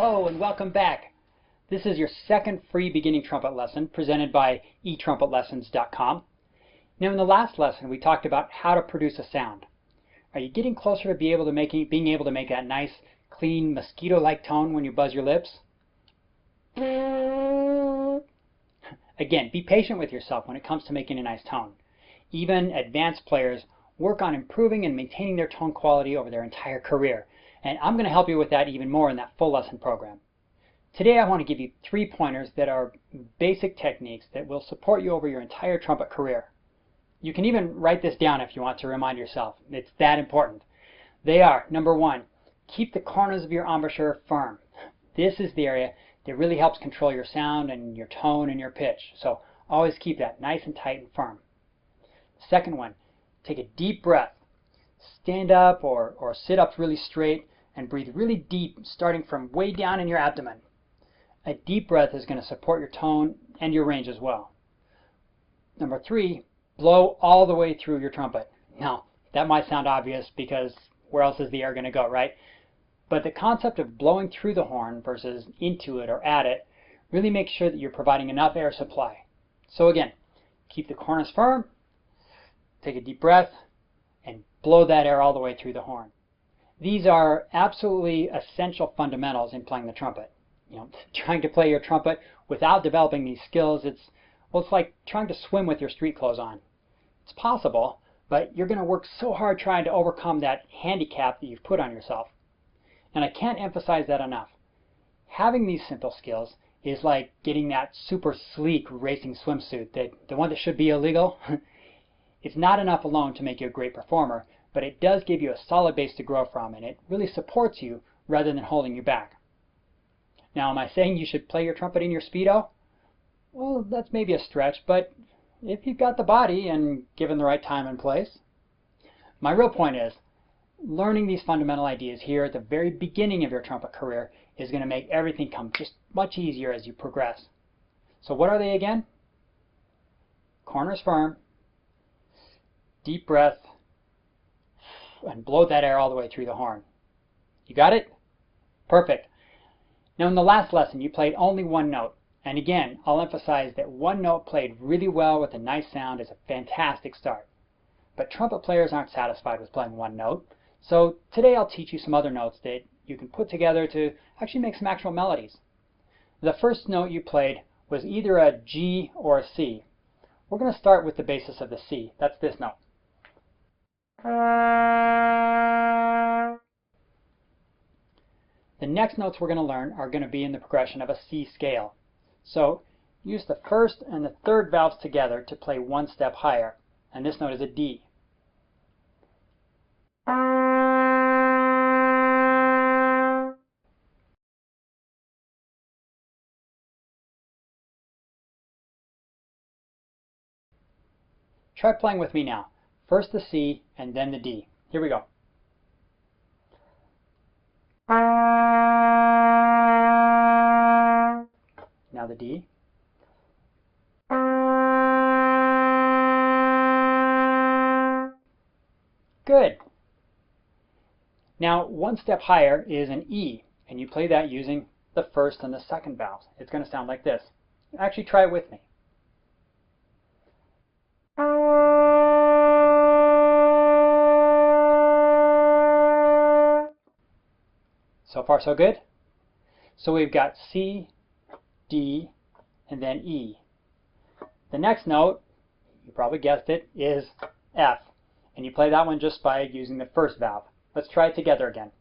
Hello and welcome back. This is your second free beginning trumpet lesson presented by etrumpetLessons.com. Now in the last lesson we talked about how to produce a sound. Are you getting closer to being able to make that nice, clean, mosquito-like tone when you buzz your lips? Again, be patient with yourself when it comes to making a nice tone. Even advanced players work on improving and maintaining their tone quality over their entire career. And I'm going to help you with that even more in that full lesson program. Today I want to give you 3 pointers that are basic techniques that will support you over your entire trumpet career. You can even write this down if you want to remind yourself. It's that important. They are, number 1, keep the corners of your embouchure firm. This is the area that really helps control your sound and your tone and your pitch. So always keep that nice and tight and firm. Second one, take a deep breath. Stand up or sit up really straight and breathe really deep, starting from way down in your abdomen. A deep breath is going to support your tone and your range as well. Number 3, blow all the way through your trumpet. Now, that might sound obvious because where else is the air going to go, right? But the concept of blowing through the horn versus into it or at it really makes sure that you're providing enough air supply. So again, keep the corners firm, take a deep breath, and blow that air all the way through the horn. These are absolutely essential fundamentals in playing the trumpet. Trying to play your trumpet without developing these skills, it's like trying to swim with your street clothes on. It's possible, but you're going to work so hard trying to overcome that handicap that you've put on yourself. And I can't emphasize that enough. Having these simple skills is like getting that super sleek racing swimsuit, the one that should be illegal. It's not enough alone to make you a great performer, but it does give you a solid base to grow from, and it really supports you rather than holding you back. Now, am I saying you should play your trumpet in your Speedo? Well, that's maybe a stretch, but if you've got the body and given the right time and place. My real point is, learning these fundamental ideas here at the very beginning of your trumpet career is going to make everything come just much easier as you progress. So what are they again? Corners firm, deep breath, and blow that air all the way through the horn. You got it? Perfect. Now in the last lesson you played only one note. And again, I'll emphasize that one note played really well with a nice sound is a fantastic start. But trumpet players aren't satisfied with playing one note. So today I'll teach you some other notes that you can put together to actually make some actual melodies. The first note you played was either a G or a C. We're going to start with the basis of the C. That's this note. The next notes we're going to learn are going to be in the progression of a C scale. So use the first and the third valves together to play one step higher. And this note is a D. Try playing with me now. First the C and then the D. Here we go. Now the D. Good. Now one step higher is an E, and you play that using the first and the second valves. It's going to sound like this. Actually, try it with me. So far so good? So we've got C, D, and then E. The next note, you probably guessed it, is F. And you play that one just by using the first valve. Let's try it together again.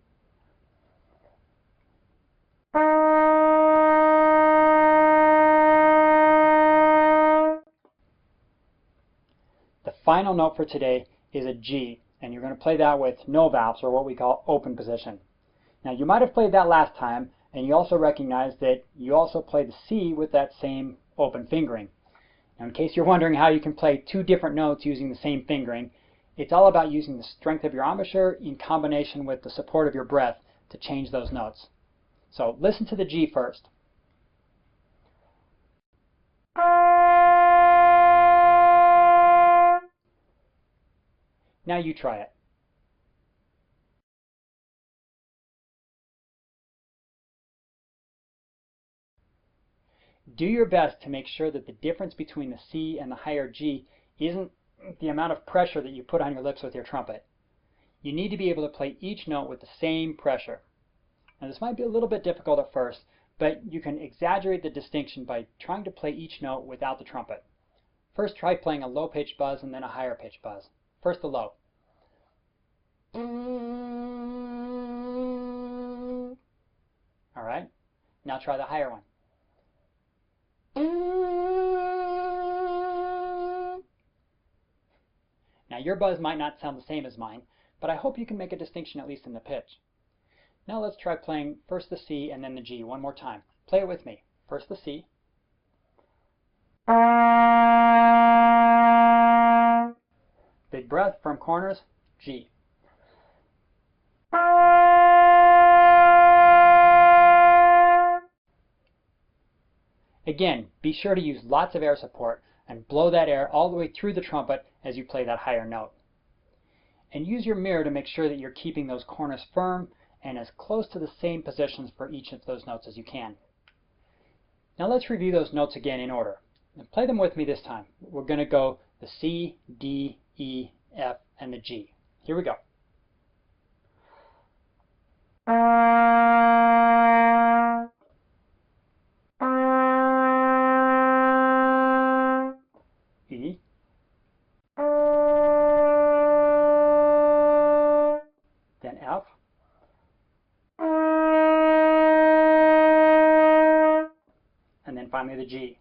The final note for today is a G, and you're going to play that with no valves, or what we call open position. Now you might have played that last time, and you also recognize that you also play the C with that same open fingering. Now in case you're wondering how you can play 2 different notes using the same fingering, it's all about using the strength of your embouchure in combination with the support of your breath to change those notes. So listen to the G first. Now you try it. Do your best to make sure that the difference between the C and the higher G isn't the amount of pressure that you put on your lips with your trumpet. You need to be able to play each note with the same pressure. Now this might be a little bit difficult at first, but you can exaggerate the distinction by trying to play each note without the trumpet. First try playing a low-pitched buzz and then a higher-pitched buzz. First the low. Alright, now try the higher one. Now your buzz might not sound the same as mine, but I hope you can make a distinction at least in the pitch. Now let's try playing first the C and then the G one more time. Play it with me. First the C. Big breath, firm corners, G. Again, be sure to use lots of air support and blow that air all the way through the trumpet as you play that higher note. And use your mirror to make sure that you're keeping those corners firm and as close to the same positions for each of those notes as you can. Now let's review those notes again in order. And play them with me this time. We're going to go the C, D, E, F, and the G. Here we go. E. Then F. And then finally the G.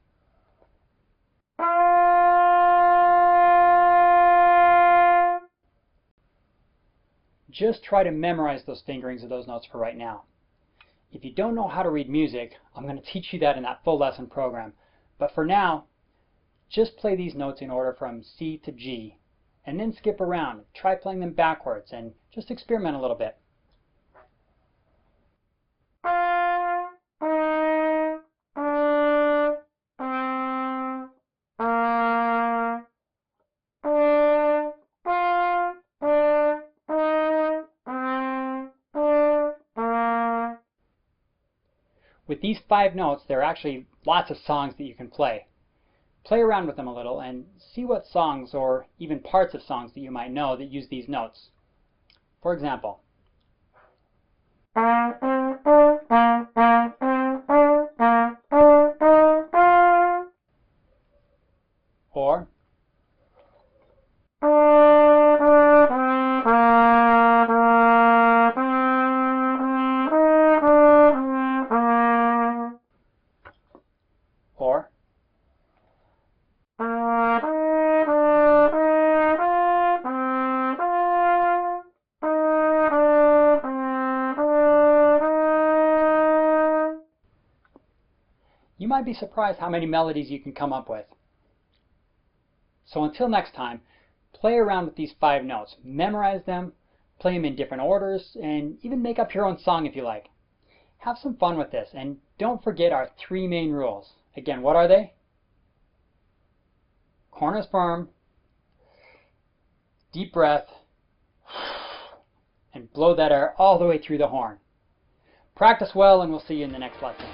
Just try to memorize those fingerings of those notes for right now. If you don't know how to read music, I'm going to teach you that in that full lesson program. But for now, just play these notes in order from C to G, and then skip around. Try playing them backwards and just experiment a little bit. With these 5 notes, there are actually lots of songs that you can play. Play around with them a little and see what songs or even parts of songs that you might know that use these notes. For example, or or you might be surprised how many melodies you can come up with. So until next time, play around with these 5 notes. Memorize them, play them in different orders, and even make up your own song if you like. Have some fun with this, and don't forget our 3 main rules. Again, what are they? Corners firm, deep breath, and blow that air all the way through the horn. Practice well, and we'll see you in the next lesson.